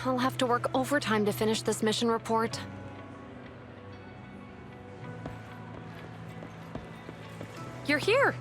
I'll have to work overtime to finish this mission report. You're here!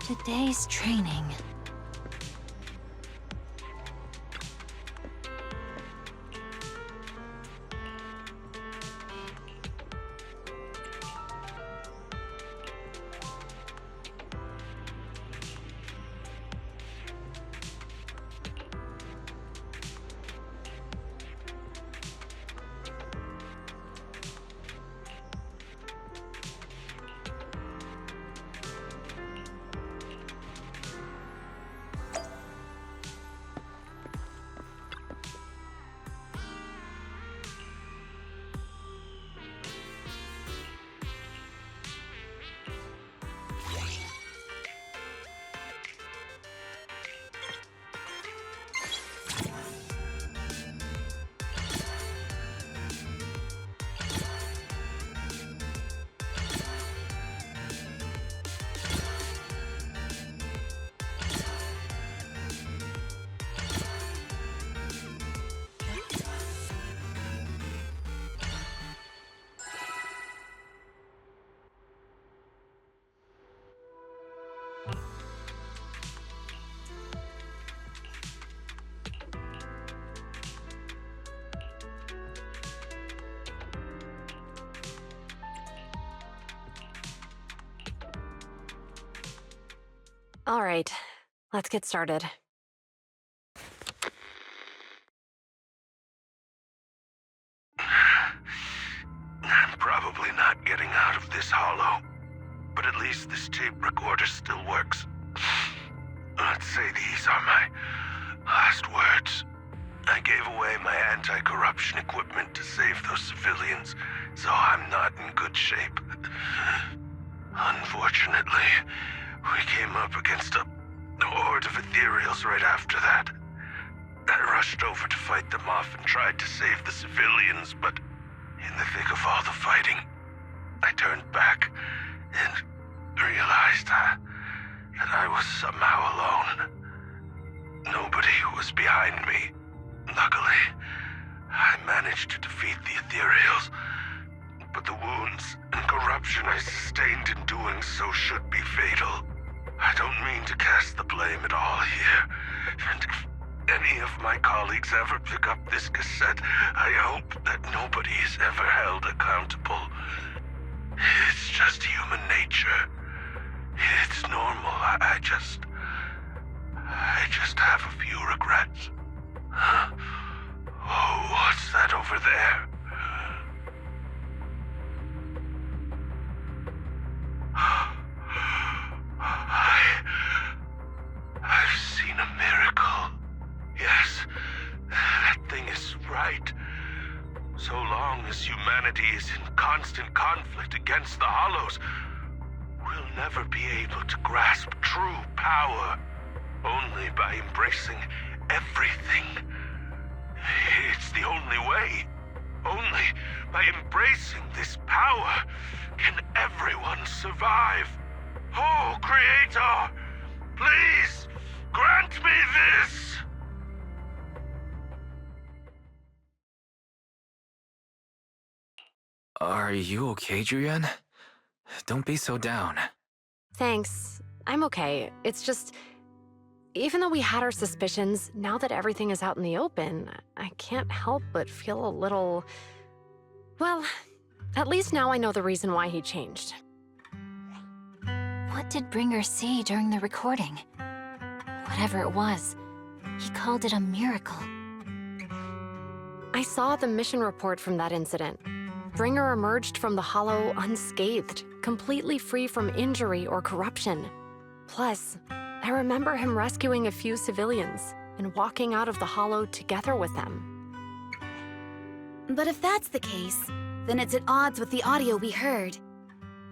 Today's training. All right, let's get started. is hollow, but at least this tape recorder still works. Let's say these are my last words. I gave away my anti-corruption equipment to save those civilians, so I'm not in good shape. Unfortunately, we came up against a horde of ethereals right after that. I rushed over to fight them off and tried to save the civilians, but in the thick of all the fighting, I turned back and realized that I was somehow alone. Nobody was behind me. Luckily, I managed to defeat the ethereals, but the wounds and corruption I sustained in doing so should be fatal. I don't mean to cast the blame at all here, and if any of my colleagues ever pick up this cassette, I hope that nobody is ever held accountable. It's just human nature. It's normal. I just have a few regrets. Oh, what's that over there? I've seen a miracle. Yes, that thing is right. So long as humanity is in constant conflict against the Hollows, we'll never be able to grasp true power. Only by embracing everything. It's the only way. Only by embracing this power can everyone survive. Oh, Creator, please grant me this! Are you okay, Julian? Don't be so down. Thanks. I'm okay. It's just, even though we had our suspicions, now that everything is out in the open, I can't help but feel a little... Well, at least now I know the reason why he changed. What did Bringer see during the recording? Whatever it was, he called it a miracle. I saw the mission report from that incident. Bringer emerged from the Hollow unscathed, completely free from injury or corruption. Plus, I remember him rescuing a few civilians and walking out of the Hollow together with them. But if that's the case, then it's at odds with the audio we heard.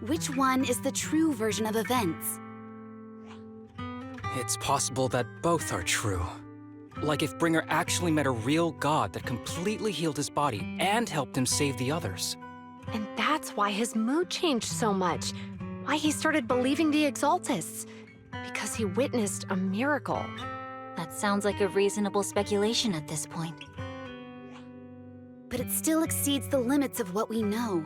Which one is the true version of events? It's possible that both are true. Like if Bringer actually met a real god that completely healed his body and helped him save the others. And that's why his mood changed so much. Why he started believing the Exaltists. Because he witnessed a miracle. That sounds like a reasonable speculation at this point. But it still exceeds the limits of what we know.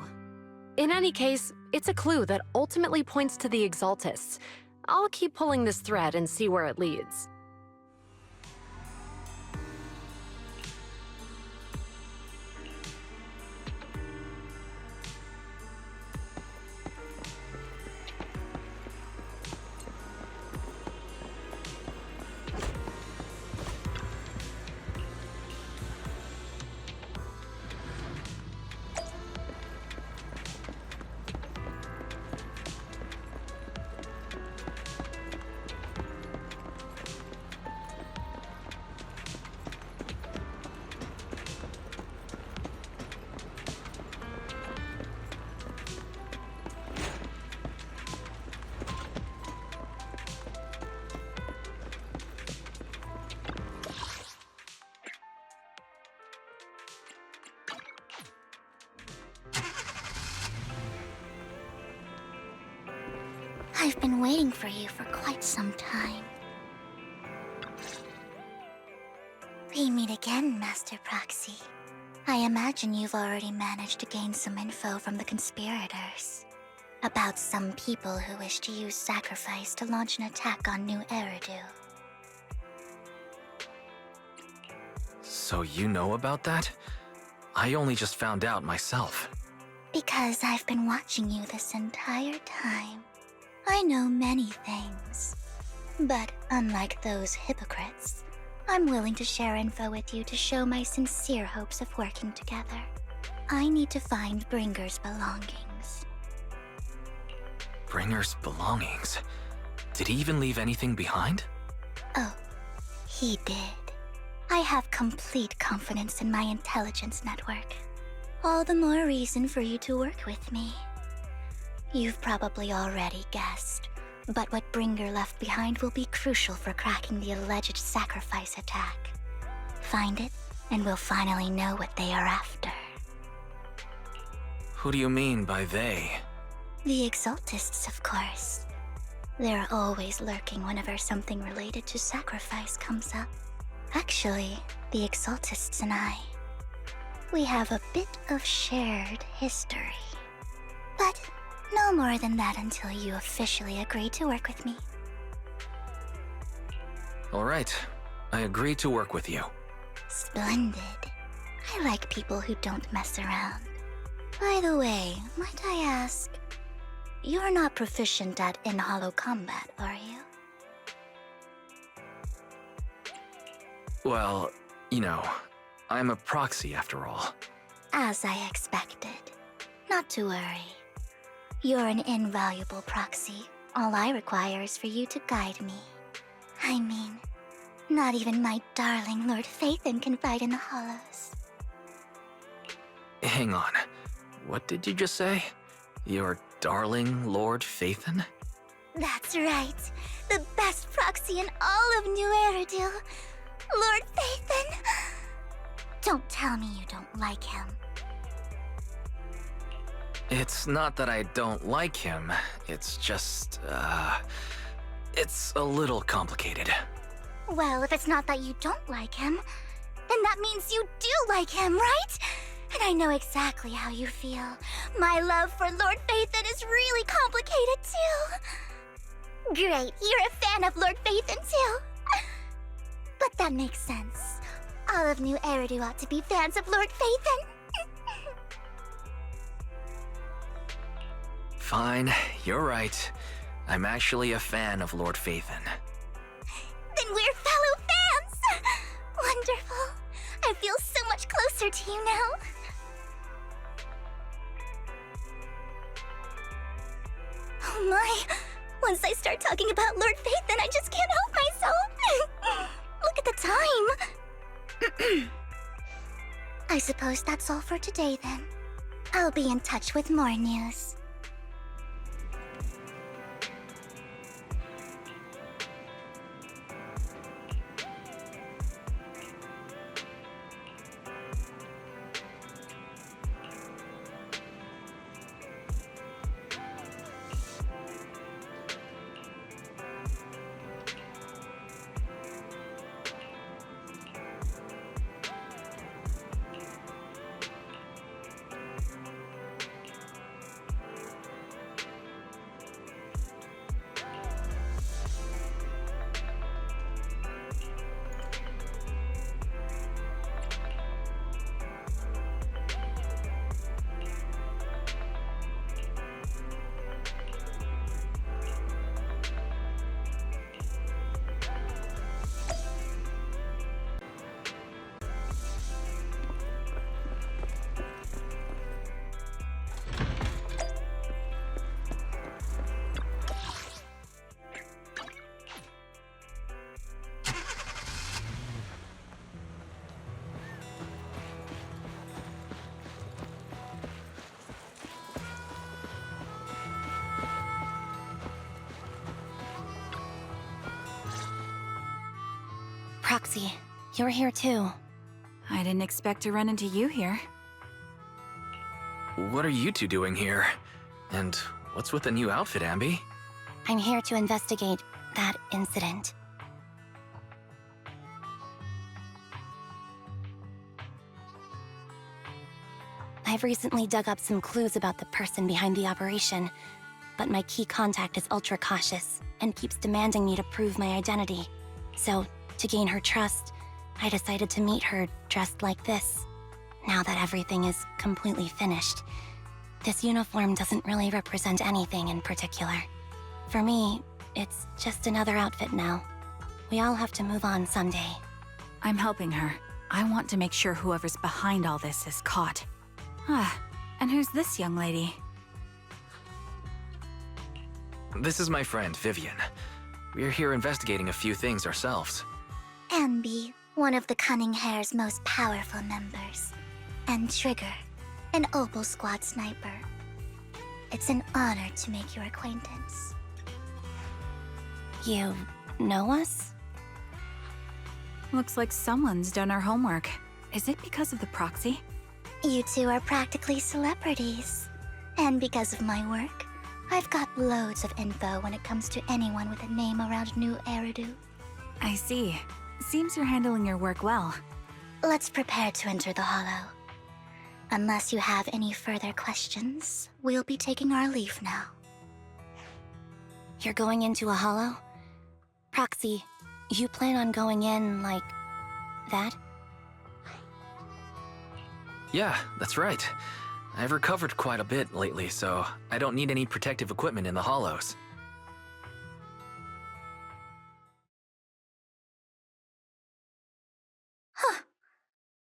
In any case, it's a clue that ultimately points to the Exaltists. I'll keep pulling this thread and see where it leads. I've been waiting for you for quite some time. We meet again, Master Proxy. I imagine you've already managed to gain some info from the conspirators. About some people who wish to use sacrifice to launch an attack on New Eridu. So you know about that? I only just found out myself. Because I've been watching you this entire time. I know many things. But unlike those hypocrites, I'm willing to share info with you to show my sincere hopes of working together. I need to find Bringer's belongings. Bringer's belongings. Did he even leave anything behind? Oh, he did. I have complete confidence in my intelligence network. All the more reason for you to work with me. You've probably already guessed, but what Bringer left behind will be crucial for cracking the alleged sacrifice attack. Find it, and we'll finally know what they are after. Who do you mean by they? The Exaltists, of course. They're always lurking whenever something related to sacrifice comes up. Actually, the Exaltists and I, we have a bit of shared history. But no more than that until you officially agree to work with me. All right, I agree to work with you. Splendid. I like people who don't mess around. By the way, might I ask, you're not proficient at in-hollow combat, are you? Well, you know, I'm a proxy after all. As I expected. Not to worry. You're an invaluable proxy. All I require is for you to guide me. I mean, not even my darling Lord Phaethon can fight in the hollows. Hang on. What did you just say? Your darling Lord Phaethon? That's right. The best proxy in all of New Eridil. Lord Phaethon. Don't tell me you don't like him. It's not that I don't like him. It's just, it's a little complicated. Well, if it's not that you don't like him, then that means you do like him, right? And I know exactly how you feel. My love for Lord Phaethon is really complicated, too. Great, you're a fan of Lord Phaethon, too. But that makes sense. All of New Eridu ought to be fans of Lord Phaethon. Fine, you're right. I'm actually a fan of Lord Phaethon. Then we're fellow fans! Wonderful. I feel so much closer to you now. Oh my! Once I start talking about Lord Phaethon, I just can't help myself! Look at the time! I suppose that's all for today then. I'll be in touch with more news. Proxy, you're here too. I didn't expect to run into you here. What are you two doing here? And what's with the new outfit, Ambi? I'm here to investigate that incident. I've recently dug up some clues about the person behind the operation, but my key contact is ultra cautious and keeps demanding me to prove my identity. So, to gain her trust, I decided to meet her dressed like this. Now that everything is completely finished, this uniform doesn't really represent anything in particular. For me, it's just another outfit now. We all have to move on someday. I'm helping her. I want to make sure whoever's behind all this is caught. Ah, and who's this young lady? This is my friend, Vivian. We're here investigating a few things ourselves. Ambi, one of the Cunning Hair's most powerful members. And Trigger, an Opal Squad sniper. It's an honor to make your acquaintance. You know us? Looks like someone's done our homework. Is it because of the proxy? You two are practically celebrities. And because of my work, I've got loads of info when it comes to anyone with a name around New Eridu. I see. Seems you're handling your work well. Let's prepare to enter the Hollow. Unless you have any further questions, we'll be taking our leave now. You're going into a hollow? Proxy, you plan on going in like that? Yeah, that's right. I've recovered quite a bit lately, so I don't need any protective equipment in the hollows. Huh.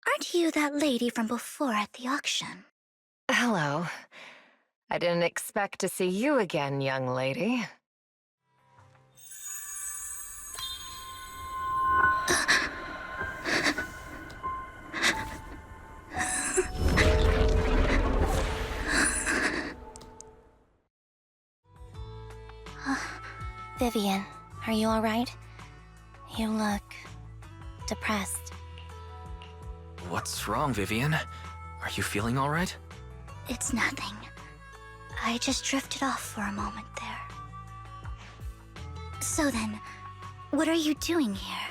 Aren't you that lady from before at the auction? Hello. I didn't expect to see you again, young lady. Vivian, are you alright? You look depressed. What's wrong, Vivian? Are you feeling all right? It's nothing. I just drifted off for a moment there. So then, what are you doing here?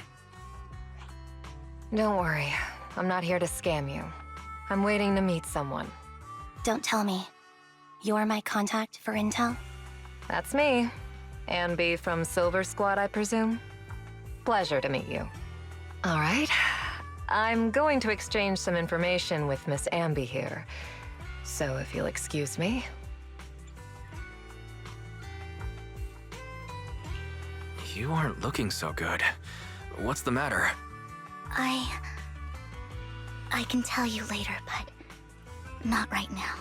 Don't worry. I'm not here to scam you. I'm waiting to meet someone. Don't tell me. You're my contact for intel? That's me. Ambi from Silver Squad, I presume? Pleasure to meet you. All right. I'm going to exchange some information with Miss Ambi here. So if you'll excuse me. You aren't looking so good. What's the matter? I can tell you later, but not right now.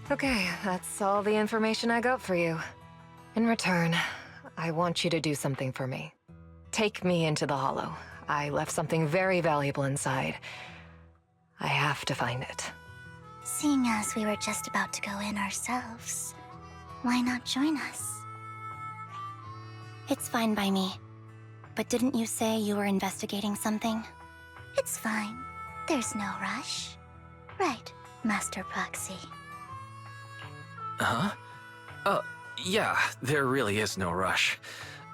Okay, that's all the information I got for you. In return, I want you to do something for me. Take me into the Hollow. I left something very valuable inside. I have to find it. Seeing as we were just about to go in ourselves, why not join us? It's fine by me. But didn't you say you were investigating something? It's fine. There's no rush. Right, Master Proxy. Huh? Yeah, there really is no rush.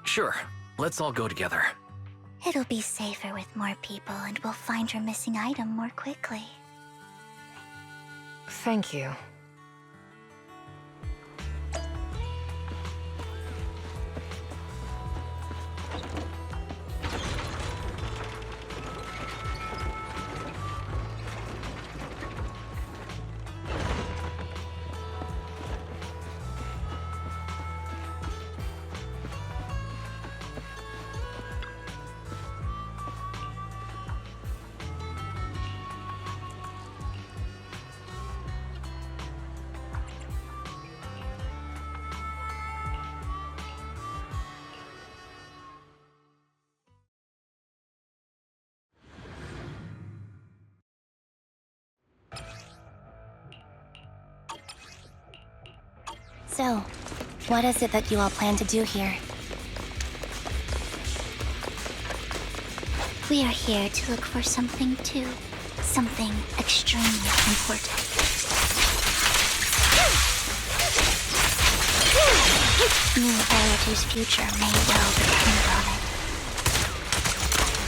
Sure, let's all go together. It'll be safer with more people, and we'll find your missing item more quickly. Thank you. So, what is it that you all plan to do here? We are here to look for something too. Something extremely important. New Eridu's future may well depend on it.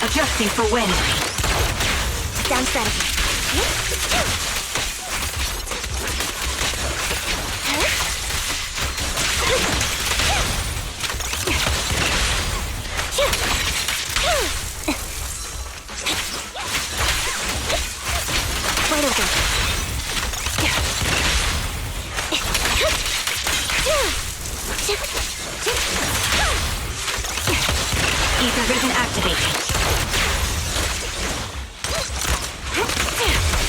Adjusting for wind. Down strategy. Right over. Ether vision activated.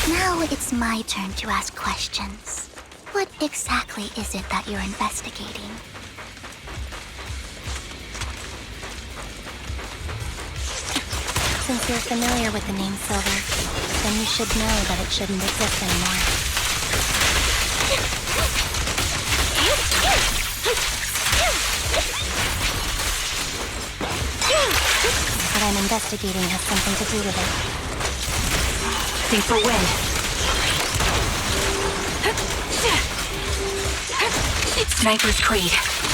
Now it's my turn to ask questions. What exactly is it that you're investigating? Since you're familiar with the name Silver, then you should know that it shouldn't exist anymore. What I'm investigating has something to do with it. Think for win. Sniper's Creed.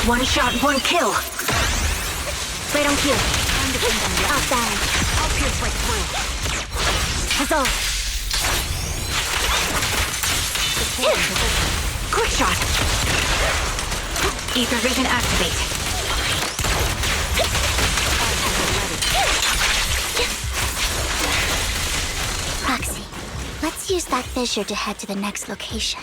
One shot, one kill. Right on cue. Off balance. I'll pierce right through. Resolve. Quick shot. Ether vision activate. Proxy, let's use that fissure to head to the next location.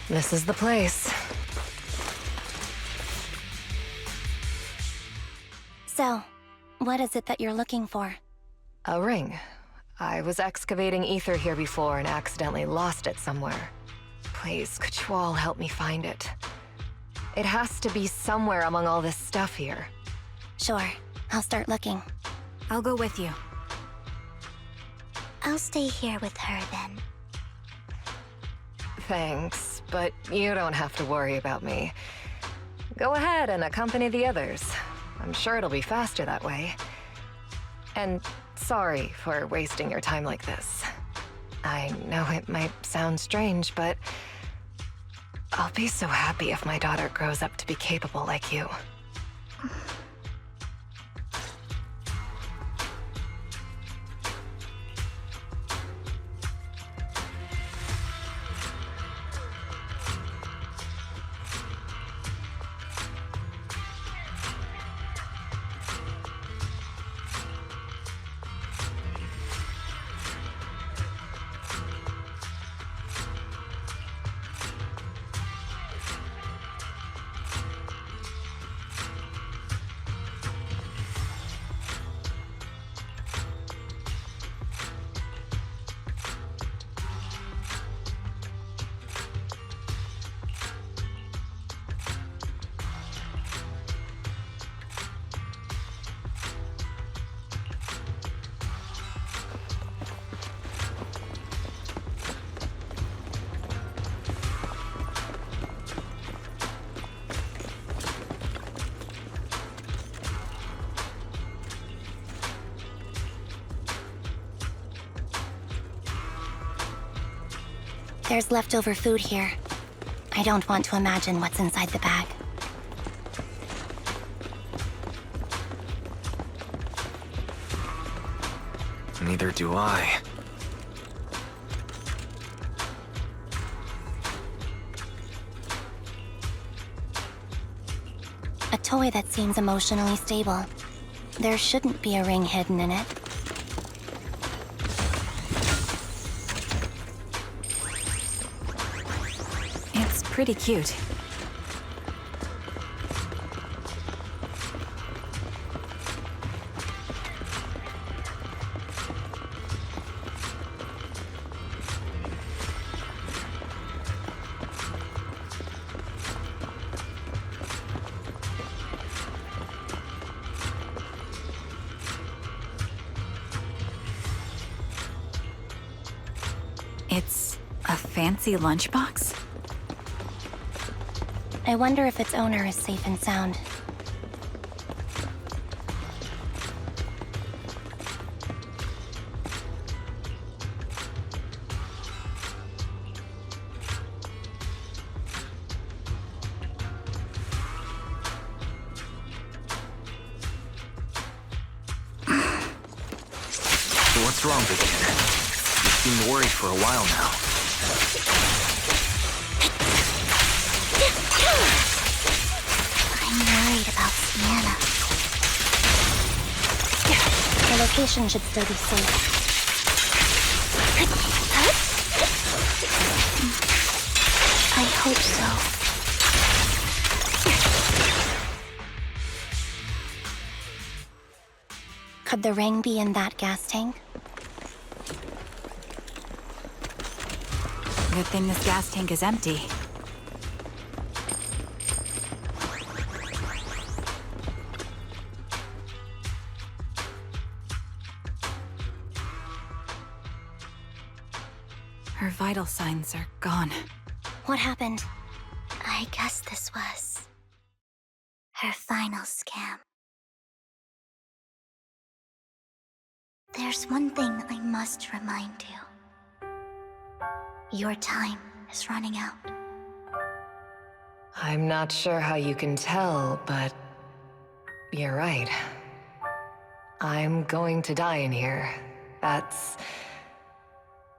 This is the place. So, what is it that you're looking for? A ring. I was excavating ether here before and accidentally lost it somewhere. Please, could you all help me find it? It has to be somewhere among all this stuff here. Sure, I'll start looking. I'll go with you. I'll stay here with her then. Thanks, but you don't have to worry about me. Go ahead and accompany the others. I'm sure it'll be faster that way. And sorry for wasting your time like this. I know it might sound strange, but I'll be so happy if my daughter grows up to be capable like you. There's leftover food here. I don't want to imagine what's inside the bag. Neither do I. A toy that seems emotionally stable. There shouldn't be a ring hidden in it. It's pretty cute. It's a fancy lunchbox? I wonder if its owner is safe and sound. What's wrong, Vivian? You seem worried for a while now. I'm worried about Sienna. The location should still be safe. I hope so. Could the ring be in that gas tank? Good thing this gas tank is empty. Her vital signs are gone. What happened? I guess this was her final scam. There's one thing I must remind you. Your time is running out. I'm not sure how you can tell, but you're right. I'm going to die in here. That's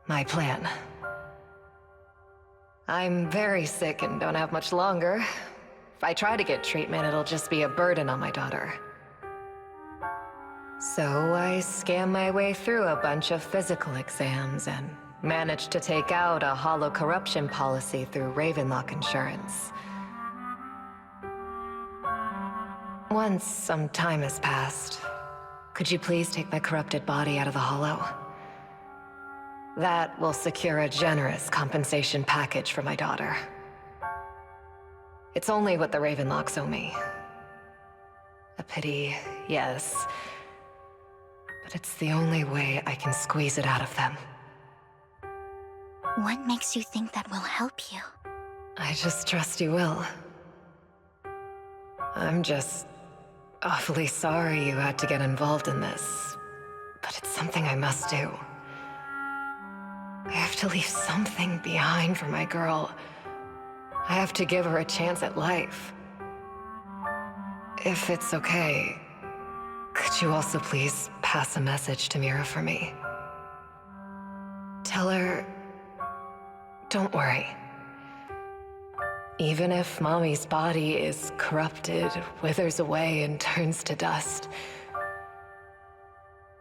my plan. I'm very sick and don't have much longer. If I try to get treatment, it'll just be a burden on my daughter. So I scam my way through a bunch of physical exams and managed to take out a hollow corruption policy through Ravenlock Insurance. Once some time has passed, could you please take my corrupted body out of the hollow? That will secure a generous compensation package for my daughter. It's only what the Ravenlocks owe me. A pity, yes. But it's the only way I can squeeze it out of them. What makes you think that will help you? I just trust you will. I'm just awfully sorry you had to get involved in this, but it's something I must do. I have to leave something behind for my girl. I have to give her a chance at life. If it's okay, could you also please pass a message to Mira for me? Tell her, don't worry. Even if Mommy's body is corrupted, withers away, and turns to dust,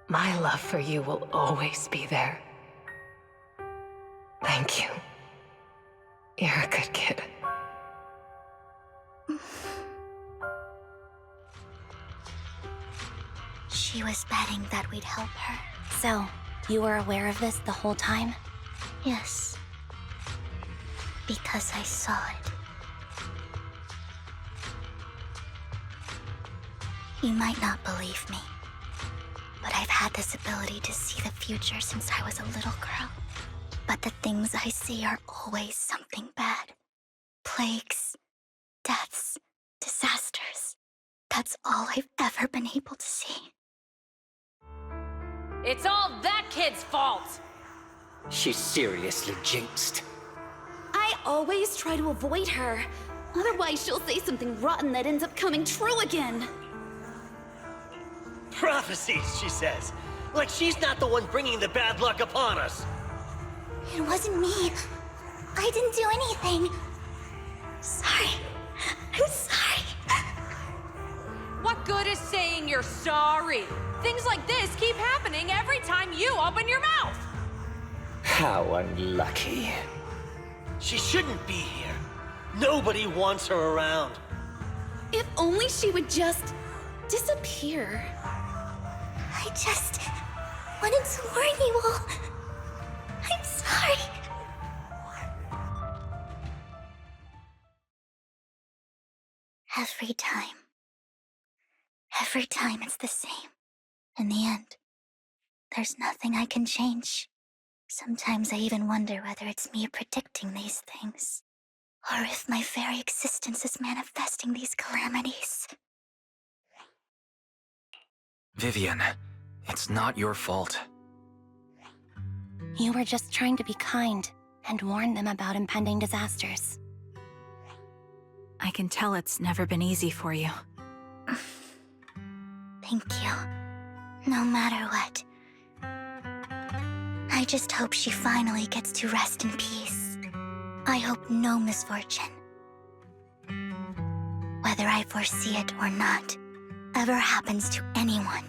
my love for you will always be there. Thank you. You're a good kid. She was betting that we'd help her. So, you were aware of this the whole time? Yes. Because I saw it. You might not believe me, but I've had this ability to see the future since I was a little girl. But the things I see are always something bad. Plagues, deaths, disasters. That's all I've ever been able to see. It's all that kid's fault! She's seriously jinxed. I always try to avoid her. Otherwise, she'll say something rotten that ends up coming true again. Prophecies, she says. Like she's not the one bringing the bad luck upon us. It wasn't me. I didn't do anything. Sorry. I'm sorry. What good is saying you're sorry? Things like this keep happening every time you open your mouth! How unlucky. She shouldn't be here. Nobody wants her around. If only she would just disappear. I just wanted to warn you all. I'm sorry. Every time it's the same. In the end, there's nothing I can change. Sometimes I even wonder whether it's me predicting these things, or if my very existence is manifesting these calamities. Vivian, it's not your fault. You were just trying to be kind and warn them about impending disasters. I can tell it's never been easy for you. Thank you. No matter what. I just hope she finally gets to rest in peace. I hope no misfortune, whether whether I foresee it or not, ever happens to anyone.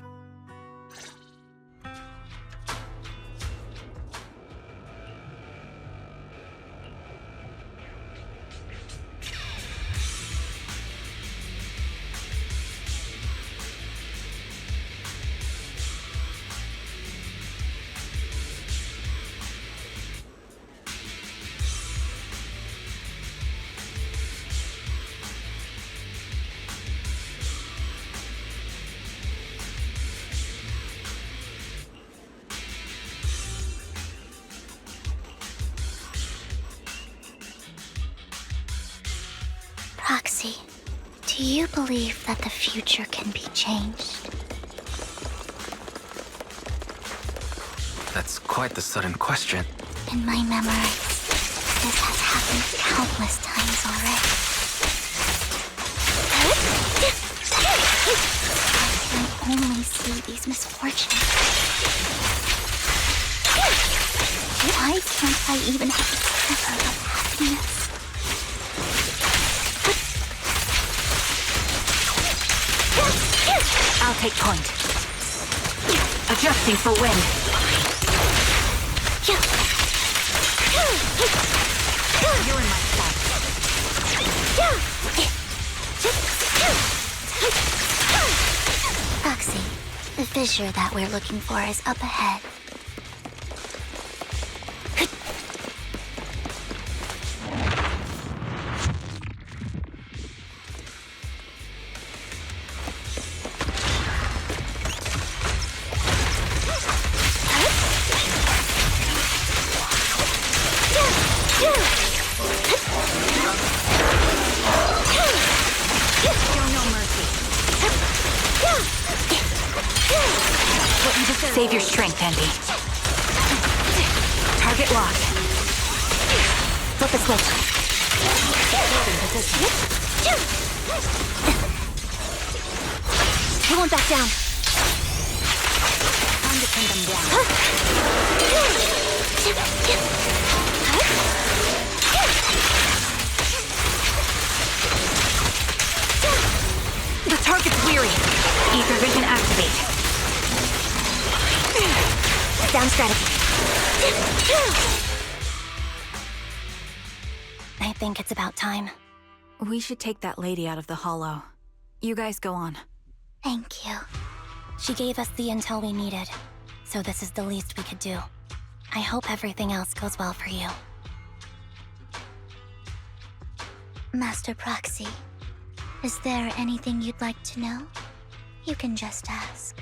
Proxy, do you believe that the future can be changed? That's quite the sudden question. In my memories, this has happened countless times already. I can only see these misfortunes. Why can't I even have a sliver of happiness? I'll take point. Adjusting for wind. You're in my sight. Proxy, the fissure that we're looking for is up ahead. Save your strength, Andy. Target locked. Flip the switch. He won't back down. Time to pin them down. The target's weary. Ether vision activate. Down strategy. I think it's about time. We should take that lady out of the hollow. You guys go on. Thank you. She gave us the intel we needed, so this is the least we could do. I hope everything else goes well for you. Master Proxy, is there anything you'd like to know? You can just ask.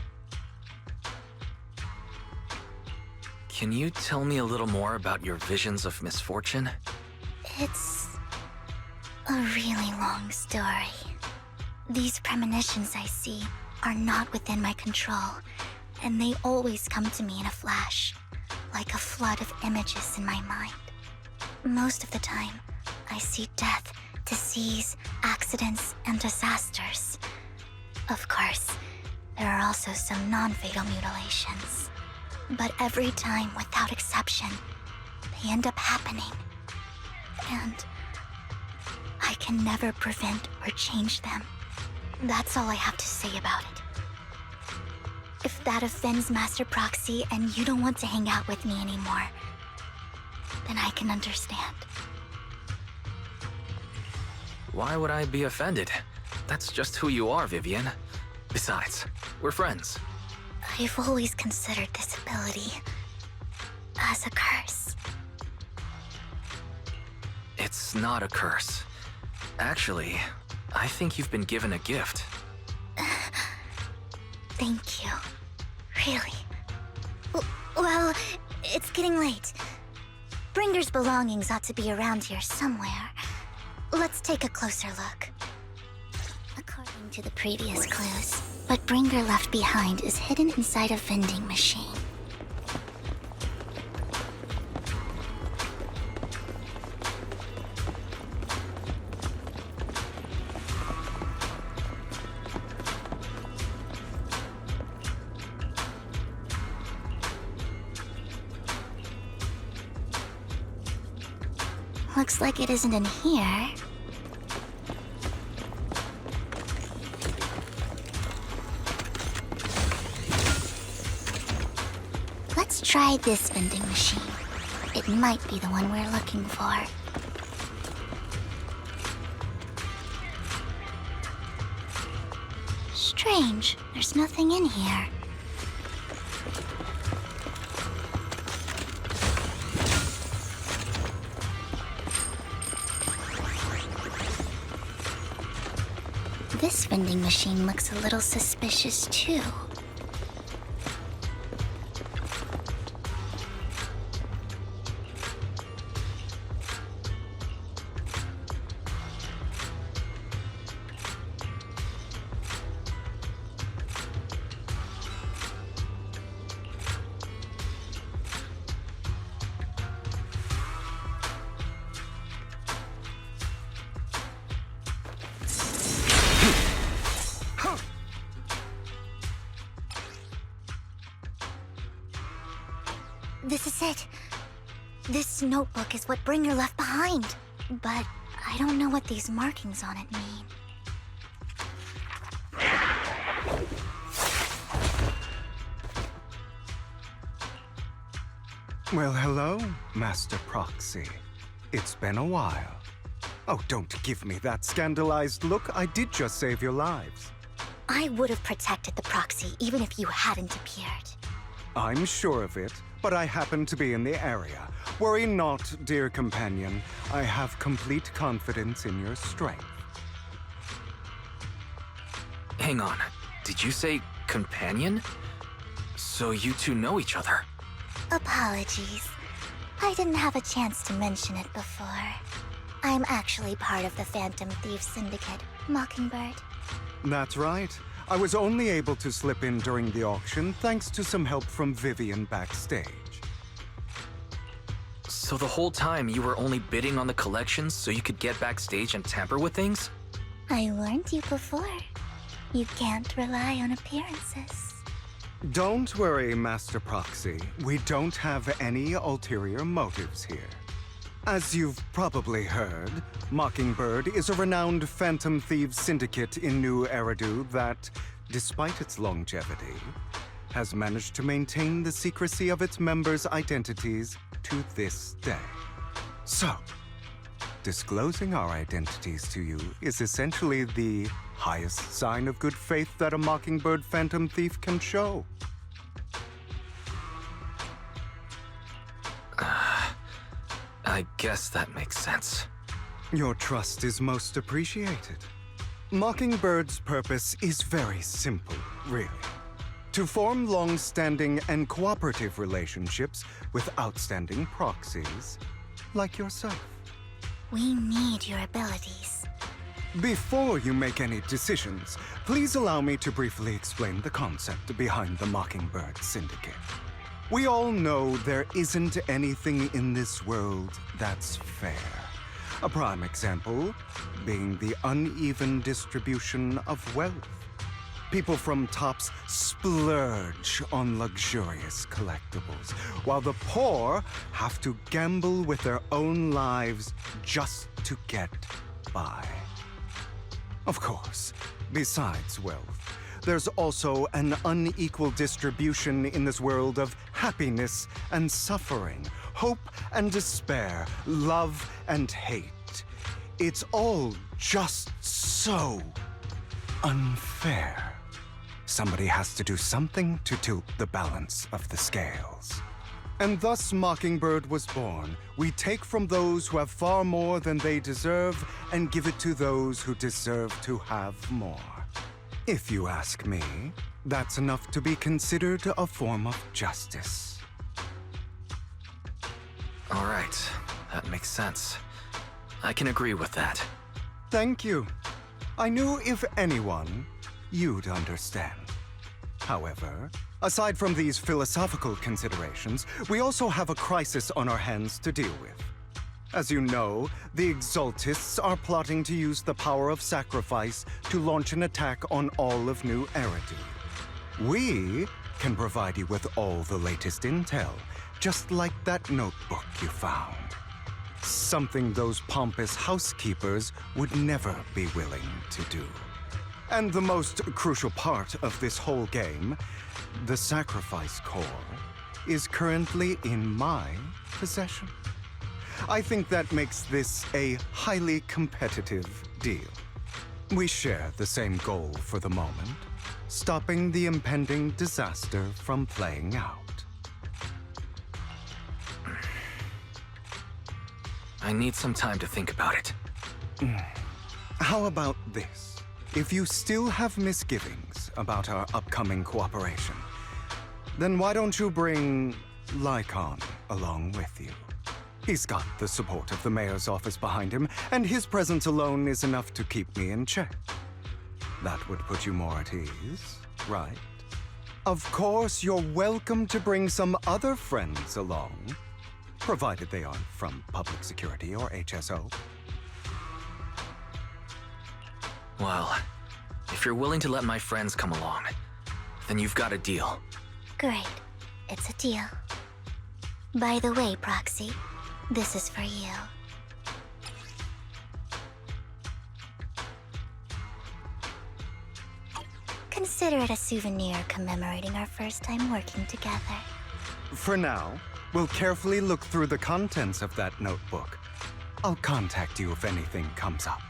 Can you tell me a little more about your visions of misfortune? It's a really long story. These premonitions I see are not within my control, and they always come to me in a flash, like a flood of images in my mind. Most of the time, I see death, disease, accidents, and disasters. Of course, there are also some non-fatal mutilations. But every time, without exception, they end up happening. And I can never prevent or change them. That's all I have to say about it. If that offends Master Proxy and you don't want to hang out with me anymore, then I can understand. Why would I be offended? That's just who you are, Vivian. Besides, we're friends. I've always considered this ability as a curse. It's not a curse. Actually, I think you've been given a gift. Thank you. Really. Well, it's getting late. Bringer's belongings ought to be around here somewhere. Let's take a closer look. According to the previous clues, what Bringer left behind is hidden inside a vending machine. Looks like it isn't in here. Try this vending machine. It might be the one we're looking for. Strange, there's nothing in here. This vending machine looks a little suspicious too. This is it. This notebook is what Bringer left behind. But I don't know what these markings on it mean. Well, hello, Master Proxy. It's been a while. Oh, don't give me that scandalized look. I did just save your lives. I would have protected the proxy even if you hadn't appeared. I'm sure of it, but I happen to be in the area. Worry not, dear companion. I have complete confidence in your strength. Hang on. Did you say companion? So you two know each other? Apologies. I didn't have a chance to mention it before. I'm actually part of the Phantom Thieves Syndicate, Mockingbird. That's right. I was only able to slip in during the auction thanks to some help from Vivian backstage. So the whole time you were only bidding on the collections so you could get backstage and tamper with things? I warned you before. You can't rely on appearances. Don't worry, Master Proxy. We don't have any ulterior motives here. As you've probably heard, Mockingbird is a renowned Phantom Thieves syndicate in New Eridu that, despite its longevity, has managed to maintain the secrecy of its members' identities to this day. So, disclosing our identities to you is essentially the highest sign of good faith that a Mockingbird Phantom Thief can show. I guess that makes sense. Your trust is most appreciated. Mockingbird's purpose is very simple, really. To form long-standing and cooperative relationships with outstanding proxies, like yourself. We need your abilities. Before you make any decisions, please allow me to briefly explain the concept behind the Mockingbird Syndicate. We all know there isn't anything in this world that's fair. A prime example being the uneven distribution of wealth. People from tops splurge on luxurious collectibles, while the poor have to gamble with their own lives just to get by. Of course, besides wealth, there's also an unequal distribution in this world of happiness and suffering, hope and despair, love and hate. It's all just so unfair. Somebody has to do something to tilt the balance of the scales. And thus Mockingbird was born. We take from those who have far more than they deserve and give it to those who deserve to have more. If you ask me, that's enough to be considered a form of justice. All right, that makes sense. I can agree with that. Thank you. I knew if anyone, you'd understand. However, aside from these philosophical considerations, we also have a crisis on our hands to deal with. As you know, the Exaltists are plotting to use the power of sacrifice to launch an attack on all of New Eridu. We can provide you with all the latest intel, just like that notebook you found. Something those pompous housekeepers would never be willing to do. And the most crucial part of this whole game, the sacrifice core, is currently in my possession. I think that makes this a highly competitive deal. We share the same goal for the moment, stopping the impending disaster from playing out. I need some time to think about it. How about this? If you still have misgivings about our upcoming cooperation, then why don't you bring Lycon along with you? He's got the support of the mayor's office behind him, and his presence alone is enough to keep me in check. That would put you more at ease, right? Of course, you're welcome to bring some other friends along, provided they aren't from public security or HSO. Well, if you're willing to let my friends come along, then you've got a deal. Great. It's a deal. By the way, Proxy, this is for you. Consider it a souvenir commemorating our first time working together. For now, we'll carefully look through the contents of that notebook. I'll contact you if anything comes up.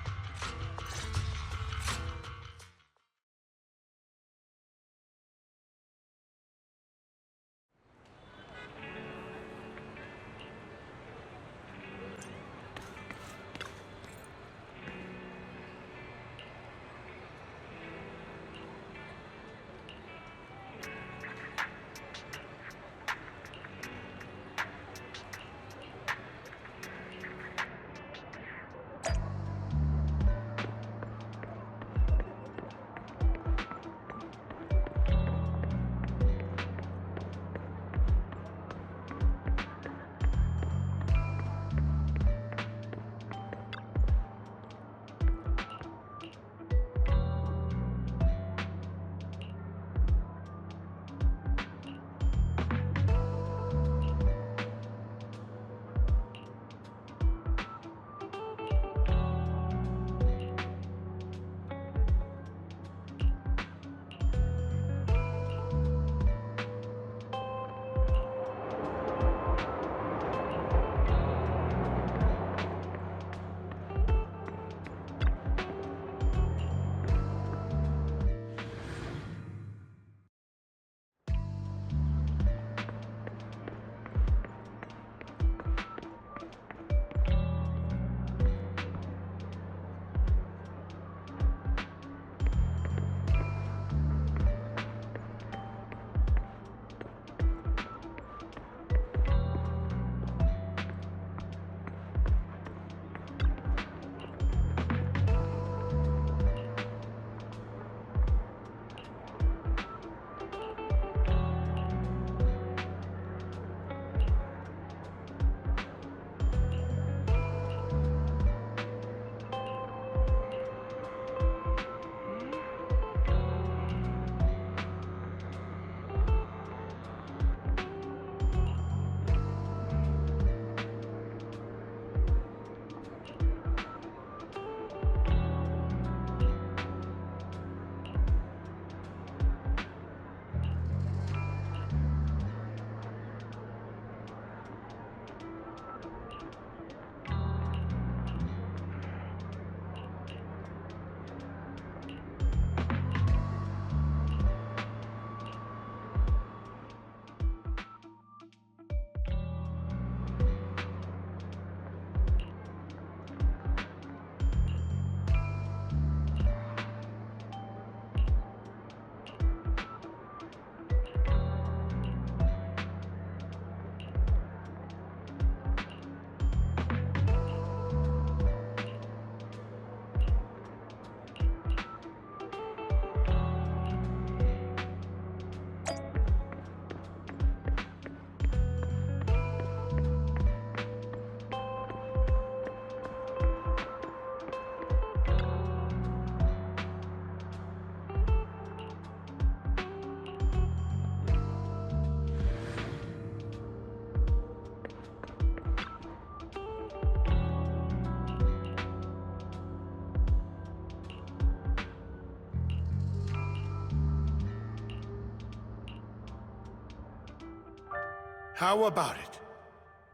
How about it?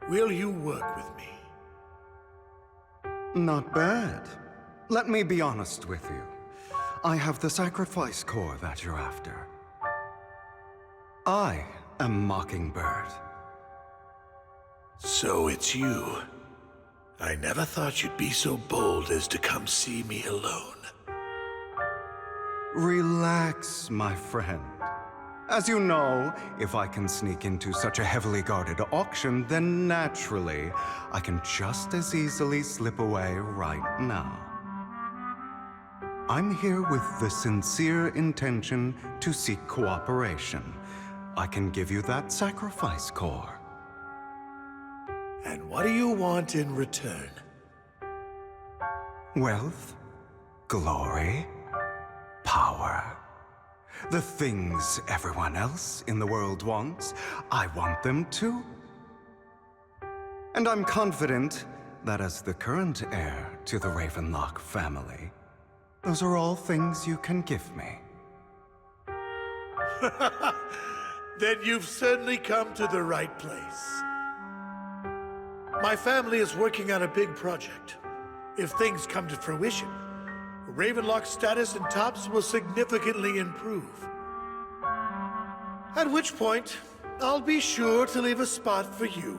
Will you work with me? Not bad. Let me be honest with you. I have the sacrifice core that you're after. I am Mockingbird. So it's you. I never thought you'd be so bold as to come see me alone. Relax, my friend. As you know, if I can sneak into such a heavily guarded auction, then naturally, I can just as easily slip away right now. I'm here with the sincere intention to seek cooperation. I can give you that sacrifice core. And what do you want in return? Wealth, glory, power. The things everyone else in the world wants, I want them too. And I'm confident that as the current heir to the Ravenlock family, those are all things you can give me. Then you've certainly come to the right place. My family is working on a big project. If things come to fruition, Ravenlock's status in Tops will significantly improve. At which point, I'll be sure to leave a spot for you.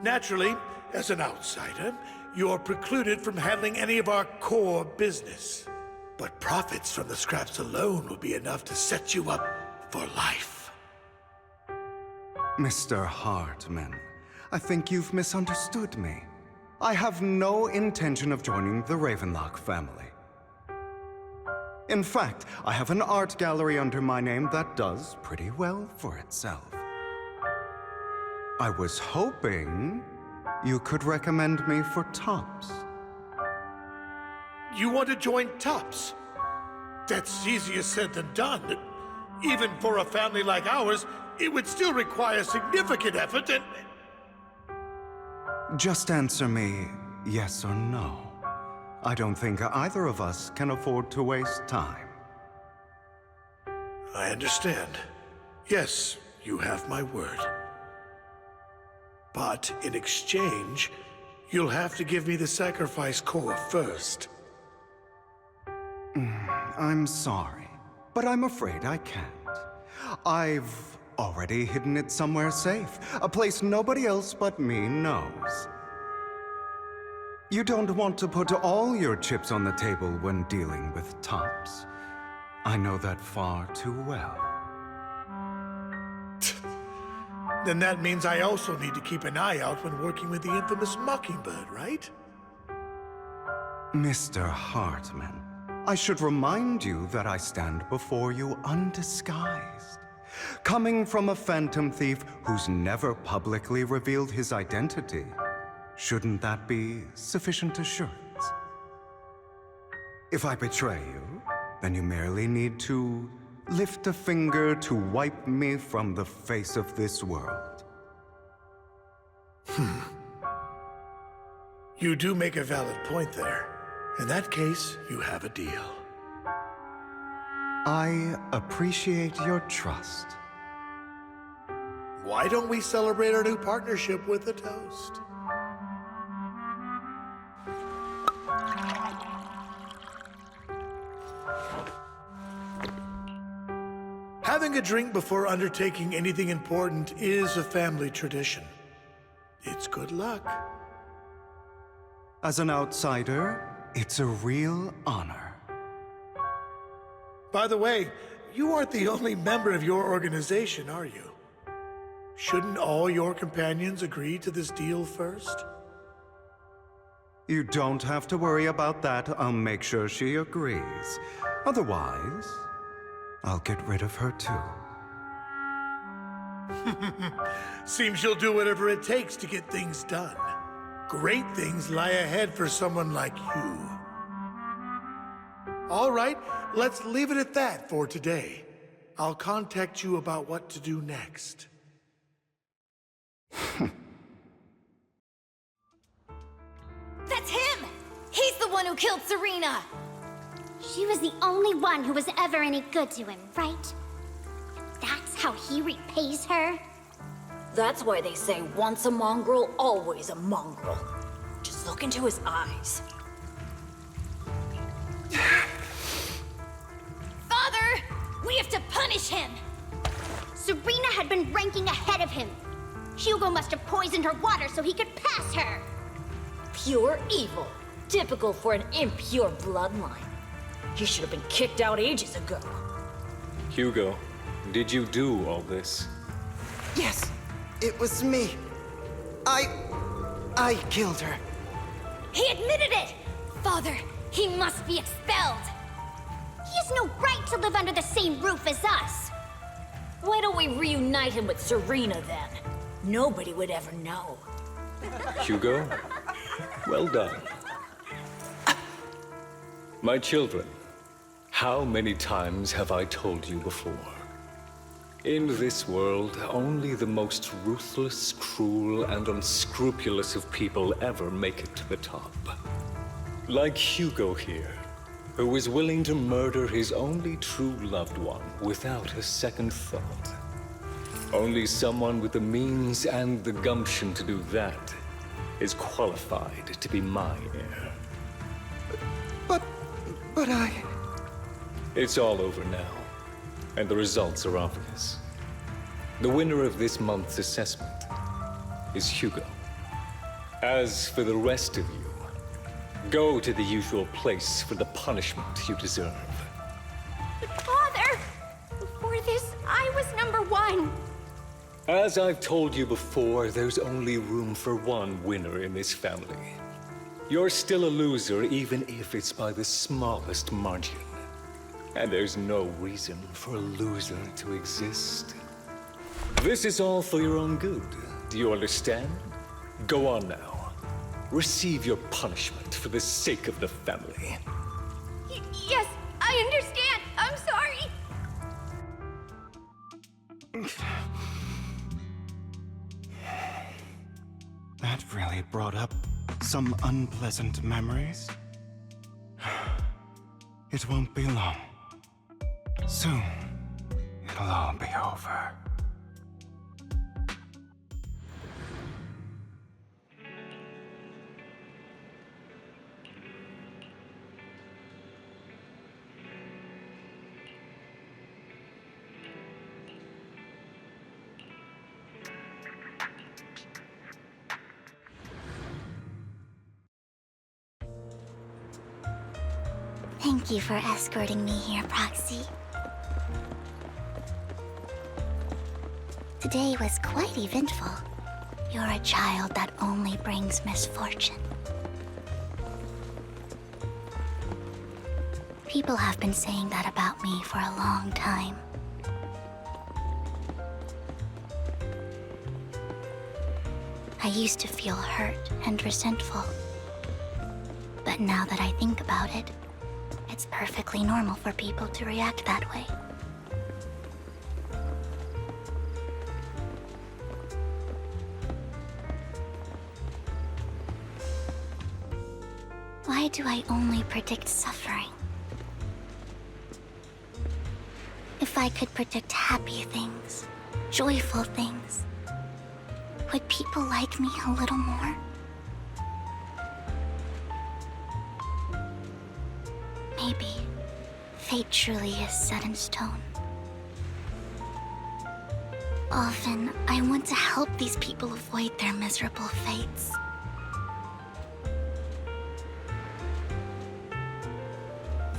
Naturally, as an outsider, you're precluded from handling any of our core business. But profits from the scraps alone will be enough to set you up for life. Mr. Hartman, I think you've misunderstood me. I have no intention of joining the Ravenlock family. In fact, I have an art gallery under my name that does pretty well for itself. I was hoping you could recommend me for Tops. You want to join Tops? That's easier said than done. Even for a family like ours, it would still require significant effort and... Just answer me yes or no. I don't think either of us can afford to waste time. I understand. Yes, you have my word. But in exchange, you'll have to give me the sacrifice core first. I'm sorry, but I'm afraid I can't. I've already hidden it somewhere safe, a place nobody else but me knows. You don't want to put all your chips on the table when dealing with Tops. I know that far too well. Then that means I also need to keep an eye out when working with the infamous Mockingbird, right? Mr. Hartman, I should remind you that I stand before you undisguised. Coming from a phantom thief who's never publicly revealed his identity, shouldn't that be sufficient assurance? If I betray you, then you merely need to lift a finger to wipe me from the face of this world. You do make a valid point there. In that case, you have a deal. I appreciate your trust. Why don't we celebrate our new partnership with a toast? Having a drink before undertaking anything important is a family tradition. It's good luck. As an outsider, it's a real honor. By the way, you aren't the only member of your organization, are you? Shouldn't all your companions agree to this deal first? You don't have to worry about that. I'll make sure she agrees. Otherwise, I'll get rid of her too. Seems you'll do whatever it takes to get things done. Great things lie ahead for someone like you. All right, let's leave it at that for today. I'll contact you about what to do next. That's him! He's the one who killed Serena! She was the only one who was ever any good to him, right? That's how he repays her? That's why they say once a mongrel, always a mongrel. Just look into his eyes. Father! We have to punish him! Serena had been ranking ahead of him. Hugo must have poisoned her water so he could pass her. Pure evil. Typical for an impure bloodline. He should have been kicked out ages ago. Hugo, did you do all this? Yes, it was me. I killed her. He admitted it! Father, he must be expelled. He has no right to live under the same roof as us. Why don't we reunite him with Serena then? Nobody would ever know. Hugo, well done. My children, how many times have I told you before? In this world, only the most ruthless, cruel, and unscrupulous of people ever make it to the top. Like Hugo here, who is willing to murder his only true loved one without a second thought. Only someone with the means and the gumption to do that is qualified to be my heir. But I... It's all over now, and the results are obvious. The winner of this month's assessment is Hugo. As for the rest of you, go to the usual place for the punishment you deserve. Father! Before this, I was #1. As I've told you before, there's only room for one winner in this family. You're still a loser, even if it's by the smallest margin. And there's no reason for a loser to exist. This is all for your own good. Do you understand? Go on now. Receive your punishment for the sake of the family. Yes, I understand. I'm sorry. That really brought up some unpleasant memories. It won't be long. Soon, it'll all be over. Thank you for escorting me here, Proxy. Today was quite eventful. You're a child that only brings misfortune. People have been saying that about me for a long time. I used to feel hurt and resentful. But now that I think about it, it's perfectly normal for people to react that way. Why do I only predict suffering? If I could predict happy things, joyful things, would people like me a little more? Maybe fate truly is set in stone. Often, I want to help these people avoid their miserable fates.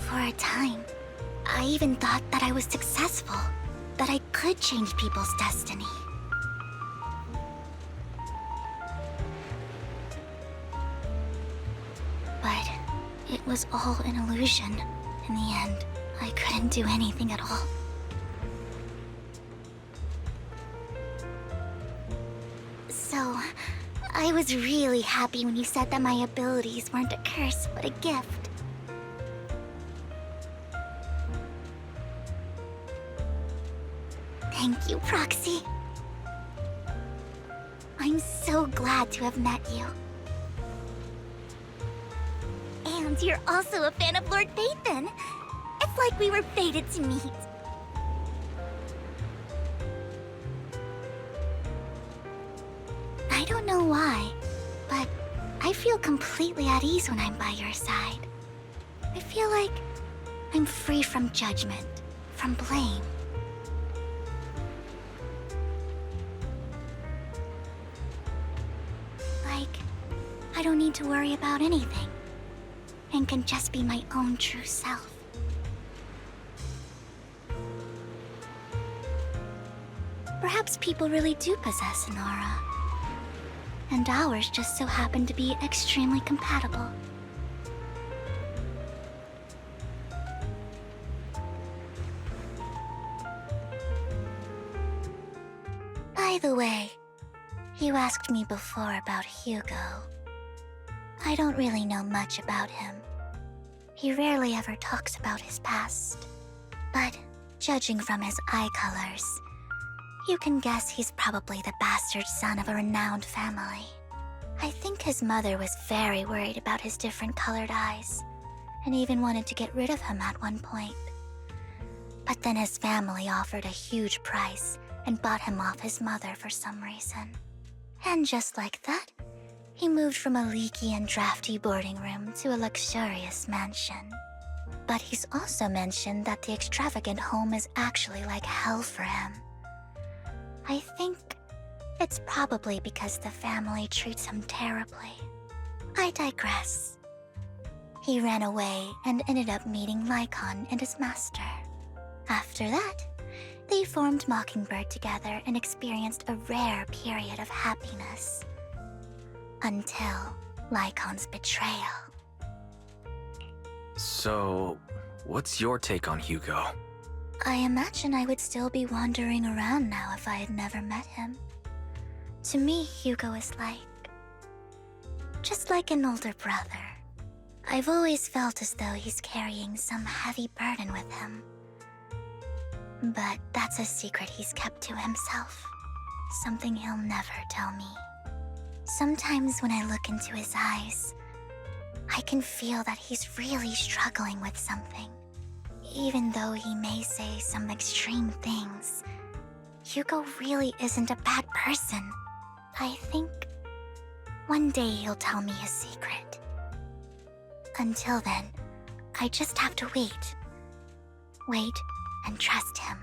For a time, I even thought that I was successful, that I could change people's destiny. But it was all an illusion. In the end, I couldn't do anything at all. So, I was really happy when you said that my abilities weren't a curse, but a gift. Thank you, Proxy. I'm so glad to have met you. And you're also a fan of Lord Phaethon. It's like we were fated to meet. don't know why, but I feel completely at ease when I'm by your side. I feel like I'm free from judgment, from blame. Like, I don't need to worry about anything, and can just be my own true self. Perhaps people really do possess an aura, and ours just so happen to be extremely compatible. By the way, you asked me before about Hugo. I don't really know much about him. He rarely ever talks about his past. But judging from his eye colors, you can guess he's probably the bastard son of a renowned family. I think his mother was very worried about his different colored eyes, and even wanted to get rid of him at one point. But then his family offered a huge price and bought him off his mother for some reason. And just like that, he moved from a leaky and drafty boarding room to a luxurious mansion. But he's also mentioned that the extravagant home is actually like hell for him. I think it's probably because the family treats him terribly. I digress. He ran away and ended up meeting Lycon and his master. After that, they formed Mockingbird together and experienced a rare period of happiness. Until Lycon's betrayal. So, what's your take on Hugo? I imagine I would still be wandering around now if I had never met him. To me, Hugo is just like an older brother. I've always felt as though he's carrying some heavy burden with him. But that's a secret he's kept to himself. Something he'll never tell me. Sometimes when I look into his eyes, I can feel that he's really struggling with something. Even though he may say some extreme things, Hugo really isn't a bad person. I think one day he'll tell me his secret. Until then, I just have to wait. Wait and trust him.